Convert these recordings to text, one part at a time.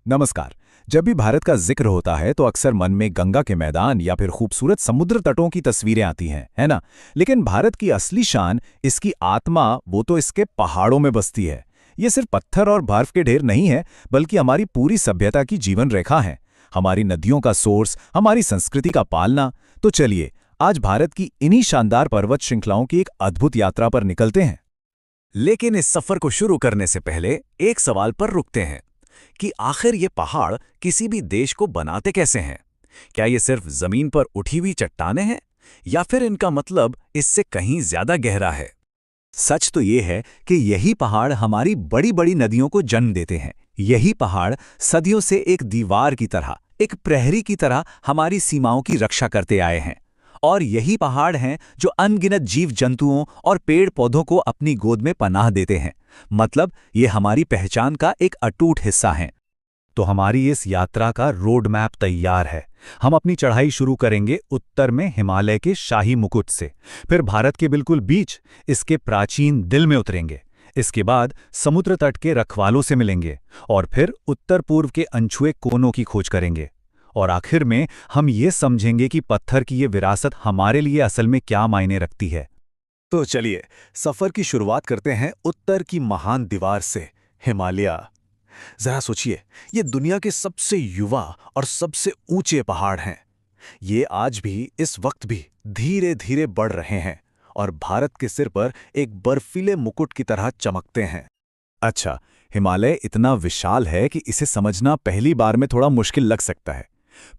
नमस्कार। जब भी भारत का जिक्र होता है तो अक्सर मन में गंगा के मैदान या फिर खूबसूरत समुद्र तटों की तस्वीरें आती हैं, है ना? लेकिन भारत की असली शान, इसकी आत्मा, वो तो इसके पहाड़ों में बसती है। ये सिर्फ पत्थर और बर्फ के ढेर नहीं है, बल्कि हमारी पूरी सभ्यता की जीवन रेखा है। हमारी नदियों का सोर्स, हमारी संस्कृति का पालना। तो चलिए, आज भारत की इन्हीं शानदार पर्वत श्रृंखलाओं की एक अद्भुत यात्रा पर निकलते हैं। लेकिन इस सफर को शुरू करने से पहले एक सवाल पर रुकते हैं कि आखिर ये पहाड़ किसी भी देश को बनाते कैसे हैं? क्या ये सिर्फ जमीन पर उठी हुई चट्टानें हैं या फिर इनका मतलब इससे कहीं ज्यादा गहरा है? सच तो ये है कि यही पहाड़ हमारी बड़ी बड़ी नदियों को जन्म देते हैं। यही पहाड़ सदियों से एक दीवार की तरह, एक प्रहरी की तरह हमारी सीमाओं की रक्षा करते आए हैं। और यही पहाड़ हैं जो अनगिनत जीव जंतुओं और पेड़ पौधों को अपनी गोद में पनाह देते हैं। मतलब ये हमारी पहचान का एक अटूट हिस्सा हैं। तो हमारी इस यात्रा का रोड मैप तैयार है। हम अपनी चढ़ाई शुरू करेंगे उत्तर में हिमालय के शाही मुकुट से, फिर भारत के बिल्कुल बीच इसके प्राचीन दिल में उतरेंगे। इसके बाद समुद्र तट के रखवालों से मिलेंगे और फिर उत्तर पूर्व के अनछुए कोनों की खोज करेंगे। और आखिर में हम ये समझेंगे कि पत्थर की ये विरासत हमारे लिए असल में क्या मायने रखती है। तो चलिए सफर की शुरुआत करते हैं उत्तर की महान दीवार से, हिमालय। जरा सोचिए, ये दुनिया के सबसे युवा और सबसे ऊंचे पहाड़ हैं। ये आज भी, इस वक्त भी धीरे धीरे बढ़ रहे हैं और भारत के सिर पर एक बर्फीले मुकुट की तरह चमकते हैं। अच्छा, हिमालय इतना विशाल है कि इसे समझना पहली बार में थोड़ा मुश्किल लग सकता है।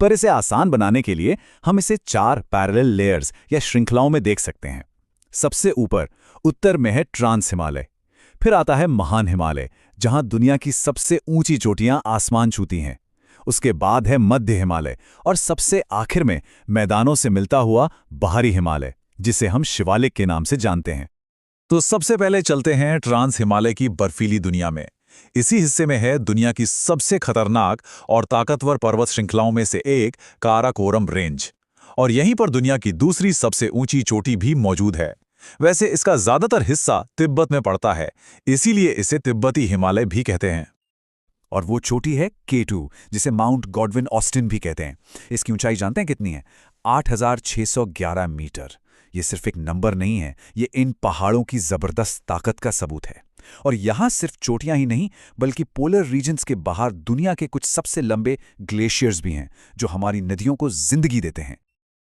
पर इसे आसान बनाने के लिए हम इसे 4 पैरेलल लेयर्स या श्रृंखलाओं में देख सकते हैं। सबसे ऊपर उत्तर में है ट्रांस हिमालय। फिर आता है महान हिमालय, जहां दुनिया की सबसे ऊंची चोटियां आसमान छूती हैं। उसके बाद है मध्य हिमालय और सबसे आखिर में मैदानों से मिलता हुआ बाहरी हिमालय, जिसे हम शिवालिक के नाम से जानते हैं। तो सबसे पहले चलते हैं ट्रांस हिमालय की बर्फीली दुनिया में। इसी हिस्से में है दुनिया की सबसे खतरनाक और ताकतवर पर्वत श्रृंखलाओं में से एक काराकोरम रेंज। और यहीं पर दुनिया की दूसरी सबसे ऊंची चोटी भी मौजूद है। वैसे इसका ज्यादातर हिस्सा तिब्बत में पड़ता है, इसीलिए इसे तिब्बती हिमालय भी कहते हैं। और वो चोटी है K2, जिसे माउंट गॉडविन ऑस्टिन भी कहते हैं। इसकी ऊंचाई जानते हैं कितनी है? 8,611 मीटर। ये सिर्फ एक नंबर नहीं है, ये इन पहाड़ों की जबरदस्त ताकत का सबूत है। और यहाँ सिर्फ चोटियां ही नहीं, बल्कि पोलर रीजन्स के बाहर दुनिया के कुछ सबसे लंबे ग्लेशियर्स भी हैं, जो हमारी नदियों को जिंदगी देते हैं।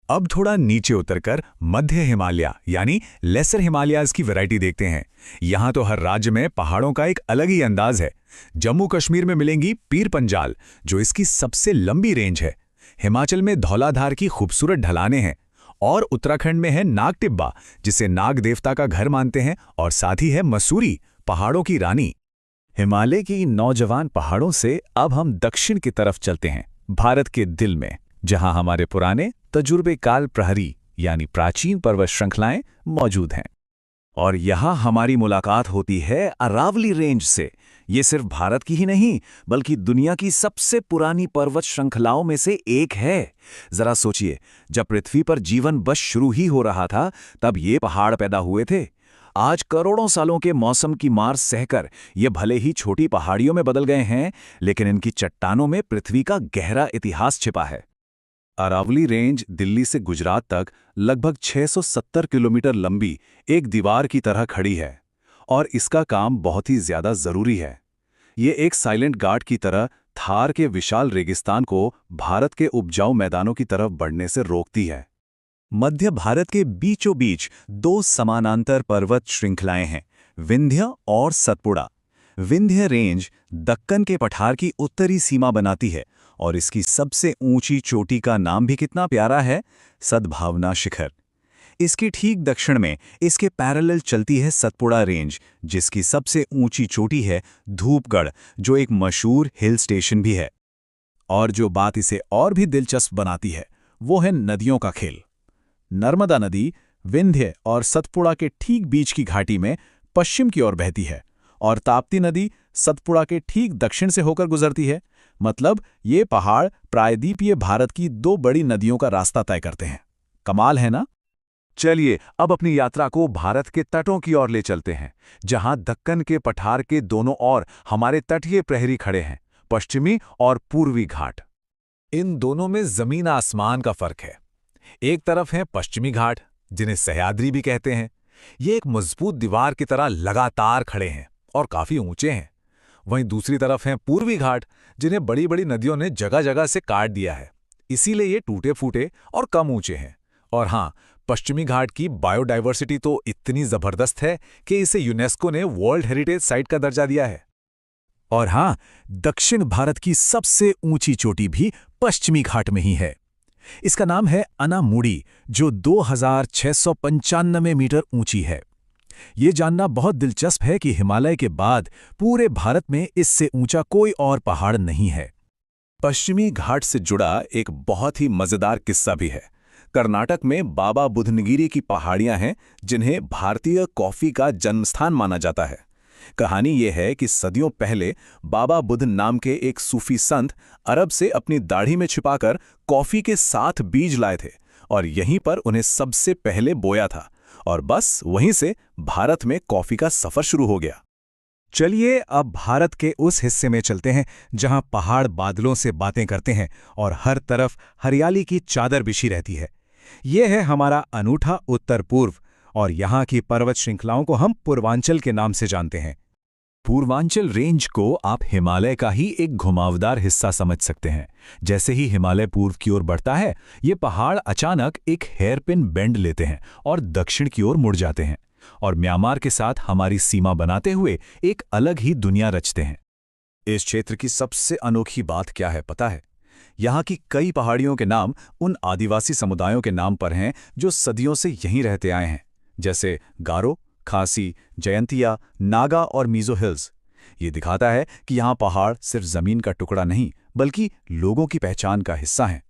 अब थोड़ा नीचे उतरकर मध्य हिमालय यानी लेसर हिमालयाज की वैरायटी देखते हैं। यहाँ तो हर राज्य में पहाड़ों का एक अलग ही अंदाज है। जम्मू कश्मीर में मिलेंगी पीर पंजाल, जो इसकी सबसे लंबी रेंज है। हिमाचल में धौलाधार की खूबसूरत ढलानें हैं। और उत्तराखंड में है नाग टिब्बा, जिसे नाग देवता का घर मानते हैं। और साथ ही है मसूरी, पहाड़ों की रानी। हिमालय की नौजवान पहाड़ों से अब हम दक्षिण की तरफ चलते हैं, भारत के दिल में, जहां हमारे पुराने तजुर्बेकार प्रहरी यानी प्राचीन पर्वत श्रृंखलाएं मौजूद हैं। और यहां हमारी मुलाकात होती है अरावली रेंज से। ये सिर्फ भारत की ही नहीं, बल्कि दुनिया की सबसे पुरानी पर्वत श्रृंखलाओं में से एक है। जरा सोचिए, जब पृथ्वी पर जीवन बस शुरू ही हो रहा था, तब ये पहाड़ पैदा हुए थे। आज करोड़ों सालों के मौसम की मार सहकर ये भले ही छोटी पहाड़ियों में बदल गए हैं, लेकिन इनकी चट्टानों में पृथ्वी का गहरा इतिहास छिपा है। अरावली रेंज दिल्ली से गुजरात तक लगभग 670 किलोमीटर लंबी एक दीवार की तरह खड़ी है। और इसका काम बहुत ही ज्यादा जरूरी है। ये एक साइलेंट गार्ड की तरह थार के विशाल रेगिस्तान को भारत के उपजाऊ मैदानों की तरफ बढ़ने से रोकती है। मध्य भारत के बीचों बीच 2 समानांतर पर्वत श्रृंखलाएं हैं, विंध्य और सतपुड़ा। विंध्य रेंज दक्कन के पठार की उत्तरी सीमा बनाती है और इसकी सबसे ऊंची चोटी का नाम भी कितना प्यारा है, सद्भावना शिखर। इसके ठीक दक्षिण में इसके पैरेलल चलती है सतपुड़ा रेंज, जिसकी सबसे ऊंची चोटी है धूपगढ़, जो एक मशहूर हिल स्टेशन भी है। और जो बात इसे और भी दिलचस्प बनाती है, वो है नदियों का खेल। नर्मदा नदी विंध्य और सतपुड़ा के ठीक बीच की घाटी में पश्चिम की ओर बहती है और ताप्ती नदी सतपुड़ा के ठीक दक्षिण से होकर गुजरती है। मतलब ये पहाड़ प्रायद्वीपीय भारत की 2 बड़ी नदियों का रास्ता तय करते हैं। कमाल है ना? चलिए अब अपनी यात्रा को भारत के तटों की ओर ले चलते हैं, जहां दक्कन के पठार के दोनों ओर हमारे तटीय प्रहरी खड़े हैं। पश्चिमी और पूर्वी घाट। इन दोनों में जमीन आसमान का फर्क है। एक तरफ है पश्चिमी घाट, जिन्हें सह्याद्री भी कहते हैं। ये एक मजबूत दीवार की तरह लगातार खड़े हैं और काफी ऊंचे हैं। वहीं दूसरी तरफ हैं पूर्वी घाट, जिन्हें बड़ी बड़ी नदियों ने जगह जगह से काट दिया है, इसीलिए ये टूटे फूटे और कम ऊंचे हैं। और हाँ, पश्चिमी घाट की बायोडायवर्सिटी तो इतनी जबरदस्त है कि इसे यूनेस्को ने वर्ल्ड हेरिटेज साइट का दर्जा दिया है। और हाँ, दक्षिण भारत की सबसे ऊंची चोटी भी पश्चिमी घाट में ही है। इसका नाम है अनामुडी, जो 2695 मीटर ऊंची है। ये जानना बहुत दिलचस्प है कि हिमालय के बाद पूरे भारत में इससे ऊंचा कोई और पहाड़ नहीं है। पश्चिमी घाट से जुड़ा एक बहुत ही मजेदार किस्सा भी है। कर्नाटक में बाबा बुधनगिरी की पहाड़ियां हैं, जिन्हें भारतीय कॉफी का जन्मस्थान माना जाता है। कहानी यह है कि सदियों पहले बाबा बुधन नाम के एक सूफी संत अरब से अपनी दाढ़ी में छिपाकर कॉफी के 7 बीज लाए थे और यहीं पर उन्हें सबसे पहले बोया था, और बस वहीं से भारत में कॉफी का सफर शुरू हो गया। चलिए अब भारत के उस हिस्से में चलते हैं जहां पहाड़ बादलों से बातें करते हैं और हर तरफ हरियाली की चादर बिछी रहती है। यह है हमारा अनूठा उत्तर पूर्व, और यहाँ की पर्वत श्रृंखलाओं को हम पूर्वांचल के नाम से जानते हैं। पूर्वांचल रेंज को आप हिमालय का ही एक घुमावदार हिस्सा समझ सकते हैं। जैसे ही हिमालय पूर्व की ओर बढ़ता है, ये पहाड़ अचानक एक हेयरपिन बेंड लेते हैं और दक्षिण की ओर मुड़ जाते हैं, और म्यांमार के साथ हमारी सीमा बनाते हुए एक अलग ही दुनिया रचते हैं। इस क्षेत्र की सबसे अनोखी बात क्या है पता है? यहाँ की कई पहाड़ियों के नाम उन आदिवासी समुदायों के नाम पर हैं जो सदियों से यहीं रहते आए हैं, जैसे गारो, खासी, जयंतिया, नागा और मिजो हिल्स। ये दिखाता है कि यहाँ पहाड़ सिर्फ जमीन का टुकड़ा नहीं, बल्कि लोगों की पहचान का हिस्सा हैं।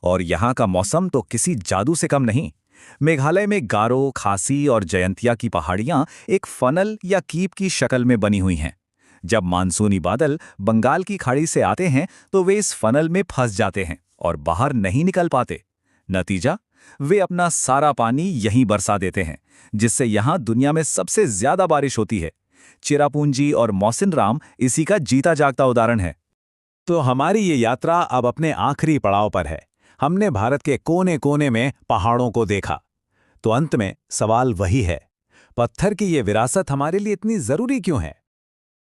और यहाँ का मौसम तो किसी जादू से कम नहीं। मेघालय में गारो, खासी और जयंतिया की पहाड़ियाँ एक फनल या कीप की शक्ल में बनी हुई हैं। जब मानसूनी बादल बंगाल की खाड़ी से आते हैं तो वे इस फनल में फंस जाते हैं और बाहर नहीं निकल पाते। नतीजा, वे अपना सारा पानी यहीं बरसा देते हैं, जिससे यहाँ दुनिया में सबसे ज्यादा बारिश होती है। चिरापुंजी और मौसिनराम इसी का जीता जागता उदाहरण है। तो हमारी ये यात्रा अब अपने आखिरी पड़ाव पर है। हमने भारत के कोने कोने में पहाड़ों को देखा। तो अंत में सवाल वही है, पत्थर की ये विरासत हमारे लिए इतनी जरूरी क्यों है?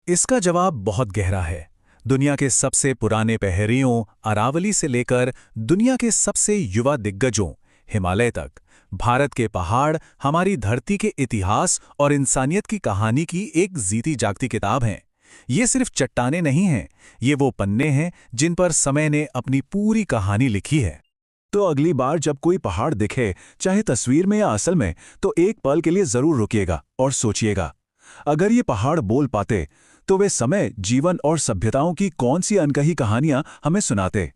इसका जवाब बहुत गहरा है। दुनिया के सबसे पुराने पहाड़ियों अरावली से लेकर दुनिया के सबसे युवा दिग्गजों हिमालय तक, भारत के पहाड़ हमारी धरती के इतिहास और इंसानियत की कहानी की एक जीती जागती किताब हैं। ये सिर्फ चट्टानें नहीं हैं, ये वो पन्ने हैं जिन पर समय ने अपनी पूरी कहानी लिखी है। तो अगली बार जब कोई पहाड़ दिखे, चाहे तस्वीर में या असल में, तो एक पल के लिए जरूर रुकिएगा और सोचिएगा, अगर ये पहाड़ बोल पाते तो वे समय, जीवन और सभ्यताओं की कौन सी अनकही कहानियां हमें सुनाते।